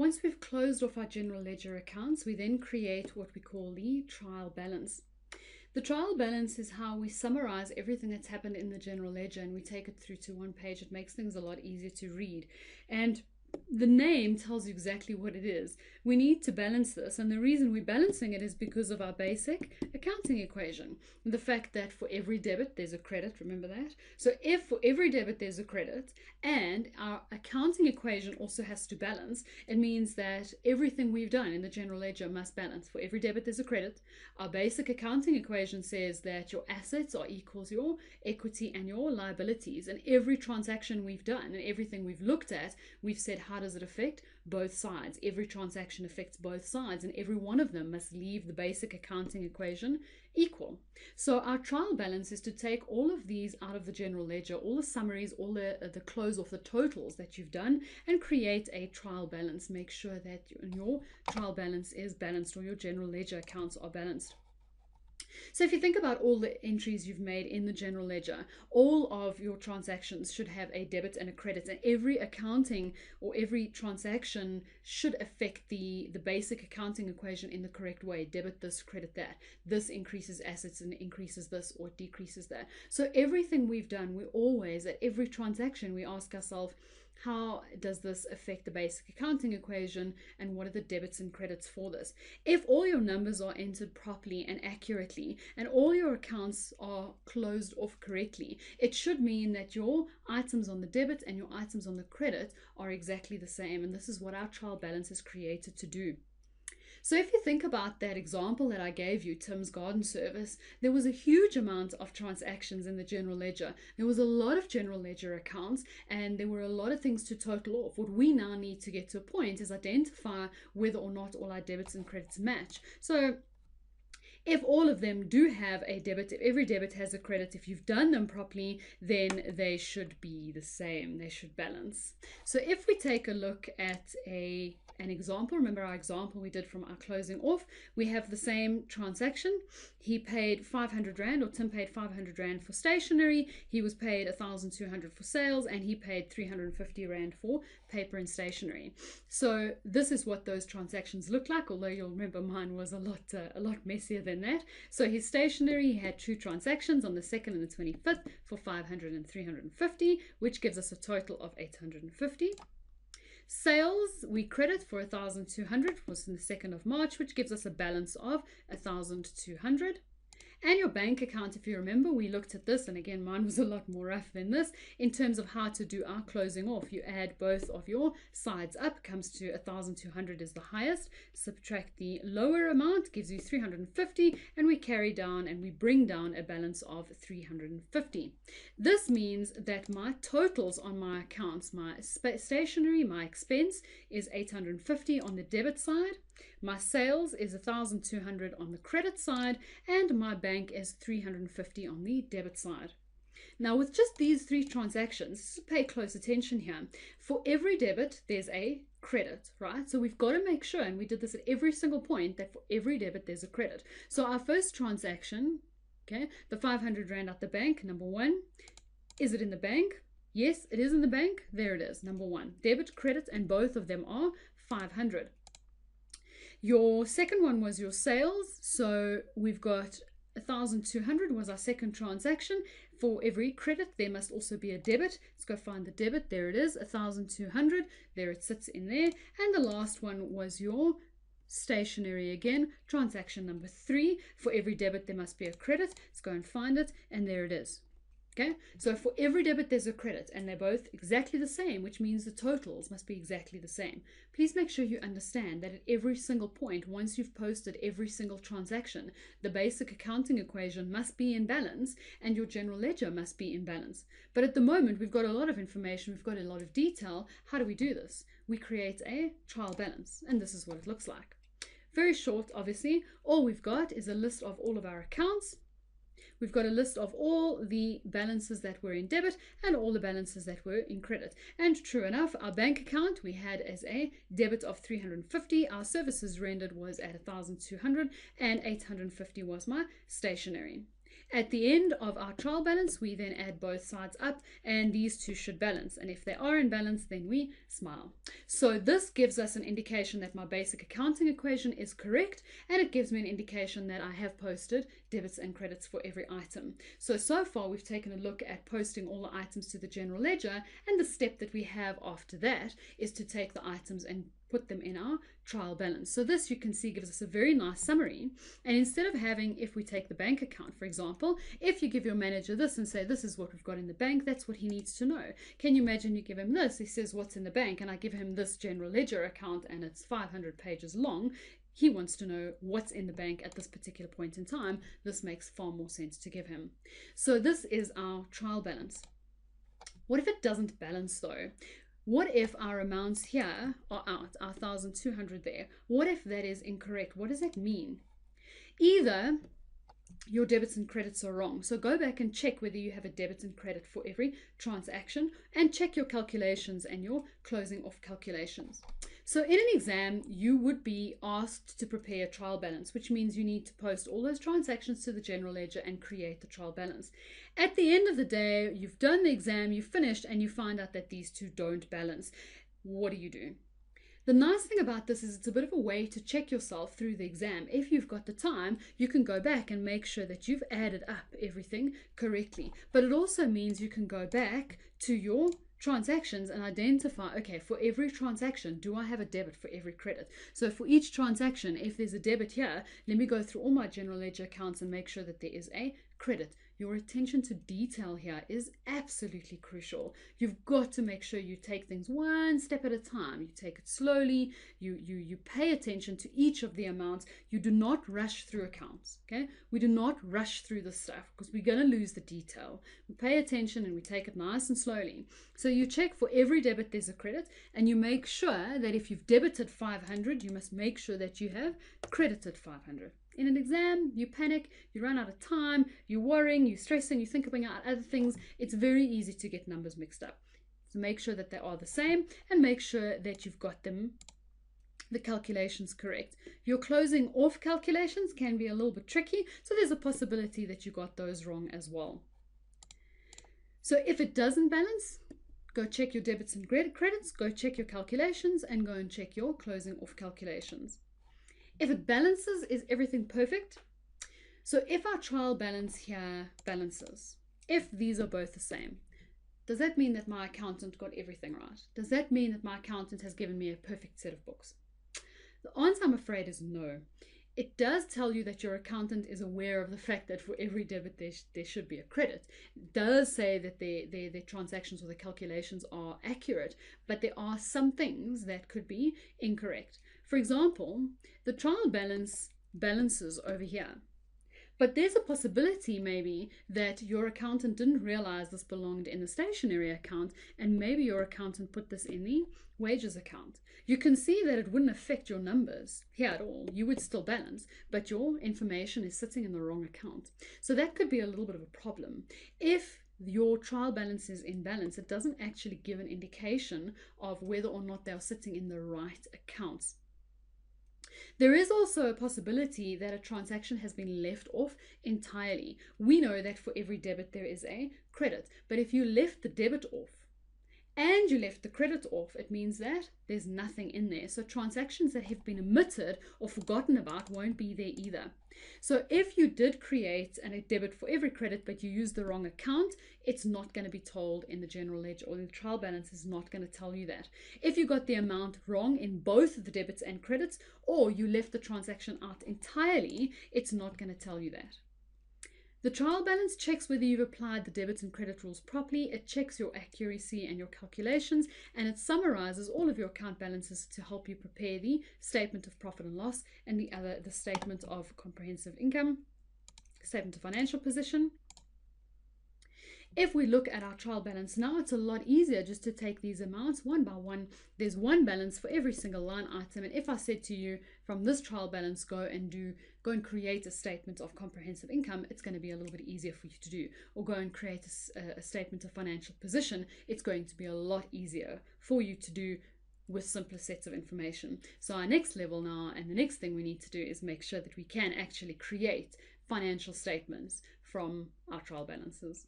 Once we've closed off our general ledger accounts, we then create what we call the trial balance. The trial balance is how we summarize everything that's happened in the general ledger and we take it through to one page. It makes things a lot easier to read. And the name tells you exactly what it is. We need to balance this, and the reason we're balancing it is because of our basic accounting equation. The fact that for every debit there's a credit, remember that? So if for every debit there's a credit and our accounting equation also has to balance, it means that everything we've done in the general ledger must balance. For every debit there's a credit. Our basic accounting equation says that your assets are equals your equity and your liabilities, and every transaction we've done and everything we've looked at, we've said, how does it affect both sides? Every transaction affects both sides, and every one of them must leave the basic accounting equation equal. So our trial balance is to take all of these out of the general ledger, all the summaries, all the close off the totals that you've done, and create a trial balance. Make sure that your trial balance is balanced, or your general ledger accounts are balanced. So if you think about all the entries you've made in the general ledger, all of your transactions should have a debit and a credit, and every accounting or every transaction should affect the basic accounting equation in the correct way. Debit this, credit that. This increases assets and increases this, or decreases that. So everything we've done, we always, at every transaction, we ask ourselves, how does this affect the basic accounting equation, and what are the debits and credits for this? If all your numbers are entered properly and accurately, and all your accounts are closed off correctly, it should mean that your items on the debit and your items on the credit are exactly the same, and this is what our trial balance is created to do. So if you think about that example that I gave you, Tim's garden service, there was a huge amount of transactions in the general ledger. There was a lot of general ledger accounts, and there were a lot of things to total off. What we now need to get to a point is identify whether or not all our debits and credits match. So if all of them do have a debit, if every debit has a credit, if you've done them properly, then they should be the same. They should balance. So if we take a look at an example, remember our example we did from our closing off, we have the same transaction. He paid 500 Rand, or Tim paid 500 Rand for stationery. He was paid 1,200 for sales, and he paid 350 Rand for paper and stationery. So this is what those transactions look like, although you'll remember mine was a lot messier than that. So his stationery, he had two transactions on the 2nd and the 25th for 500 and 350, which gives us a total of 850. Sales, we credit for 1,200, was in the 2nd of March, which gives us a balance of 1,200. And your bank account, if you remember, we looked at this, and again, mine was a lot more rough than this, in terms of how to do our closing off. You add both of your sides up, comes to 1,200 is the highest, subtract the lower amount, gives you 350, and we carry down and we bring down a balance of 350. This means that my totals on my accounts, my stationery, my expense is 850 on the debit side, my sales is 1,200 on the credit side, and my bank is 350 on the debit side. Now with just these three transactions, pay close attention here. For every debit, there's a credit, right? So we've got to make sure, and we did this at every single point, that for every debit, there's a credit. So our first transaction, okay, the 500 Rand at the bank, number one, is it in the bank? Yes, it is in the bank. There it is, number one. Debit, credit, and both of them are 500. Your second one was your sales. So we've got 1,200 was our second transaction. For every credit, there must also be a debit. Let's go find the debit. There it is, 1,200. There it sits in there. And the last one was your stationery again, transaction number 3. For every debit, there must be a credit. Let's go and find it. And there it is. Okay, so for every debit there's a credit, and they're both exactly the same, which means the totals must be exactly the same. Please make sure you understand that at every single point, once you've posted every single transaction, the basic accounting equation must be in balance and your general ledger must be in balance. But at the moment, we've got a lot of information, we've got a lot of detail. How do we do this? We create a trial balance, and this is what it looks like. Very short, obviously. All we've got is a list of all of our accounts. We've got a list of all the balances that were in debit and all the balances that were in credit. And true enough, our bank account we had as a debit of 350. Our services rendered was at 1,200, and 850 was my stationery. At the end of our trial balance, we then add both sides up, and these two should balance. And if they are in balance, then we smile. So this gives us an indication that my basic accounting equation is correct, and it gives me an indication that I have posted debits and credits for every item. So far we've taken a look at posting all the items to the general ledger, and the step that we have after that is to take the items and put them in our trial balance. So this, you can see, gives us a very nice summary. And instead of having, if we take the bank account, for example, if you give your manager this and say, this is what we've got in the bank, that's what he needs to know. Can you imagine you give him this, he says, what's in the bank? And I give him this general ledger account and it's 500 pages long. He wants to know what's in the bank at this particular point in time. This makes far more sense to give him. So this is our trial balance. What if it doesn't balance though? What if our amounts here are out, our 1,200 there? What if that is incorrect? What does that mean? Either your debits and credits are wrong. So go back and check whether you have a debit and credit for every transaction, and check your calculations and your closing off calculations. So in an exam, you would be asked to prepare a trial balance, which means you need to post all those transactions to the general ledger and create the trial balance. At the end of the day, you've done the exam, you've finished, and you find out that these two don't balance. What do? The nice thing about this is it's a bit of a way to check yourself through the exam. If you've got the time, you can go back and make sure that you've added up everything correctly. But it also means you can go back to your transactions and identify, okay, for every transaction, do I have a debit for every credit? So for each transaction, if there's a debit here, let me go through all my general ledger accounts and make sure that there is a credit. Your attention to detail here is absolutely crucial. You've got to make sure you take things one step at a time. You take it slowly. You pay attention to each of the amounts. You do not rush through accounts, okay? We do not rush through this stuff because we're going to lose the detail. We pay attention and we take it nice and slowly. So you check for every debit there's a credit, and you make sure that if you've debited 500, you must make sure that you have credited 500. In an exam, you panic, you run out of time, you're worrying, you're stressing, you think about other things. It's very easy to get numbers mixed up. So make sure that they are the same, and make sure that you've got them, the calculations, correct. Your closing off calculations can be a little bit tricky, so there's a possibility that you got those wrong as well. So if it doesn't balance, go check your debits and credits, go check your calculations, and go and check your closing off calculations. If it balances, is everything perfect? So if our trial balance here balances, if these are both the same, does that mean that my accountant got everything right? Does that mean that my accountant has given me a perfect set of books? The answer, I'm afraid, is no. It does tell you that your accountant is aware of the fact that for every debit there should be a credit. It does say that their transactions or the calculations are accurate, but there are some things that could be incorrect. For example, the trial balance balances over here. But there's a possibility maybe that your accountant didn't realize this belonged in the stationery account, and maybe your accountant put this in the wages account. You can see that it wouldn't affect your numbers here at all. You would still balance, but your information is sitting in the wrong account. So that could be a little bit of a problem. If your trial balance is in balance, it doesn't actually give an indication of whether or not they are sitting in the right accounts. There is also a possibility that a transaction has been left off entirely. We know that for every debit there is a credit, but if you left the debit off and you left the credit off, it means that there's nothing in there. So transactions that have been omitted or forgotten about won't be there either. So if you did create a debit for every credit, but you used the wrong account, it's not going to be told in the general ledger, or the trial balance is not going to tell you that. If you got the amount wrong in both the debits and credits, or you left the transaction out entirely, it's not going to tell you that. The trial balance checks whether you've applied the debit and credit rules properly. It checks your accuracy and your calculations, and it summarizes all of your account balances to help you prepare the statement of profit and loss and the statement of comprehensive income, statement of financial position. If we look at our trial balance now, it's a lot easier just to take these amounts one by one. There's one balance for every single line item. And if I said to you, from this trial balance, go and create a statement of comprehensive income, it's going to be a little bit easier for you to do. Or go and create a statement of financial position. It's going to be a lot easier for you to do with simpler sets of information. So our next level now, and the next thing we need to do, is make sure that we can actually create financial statements from our trial balances.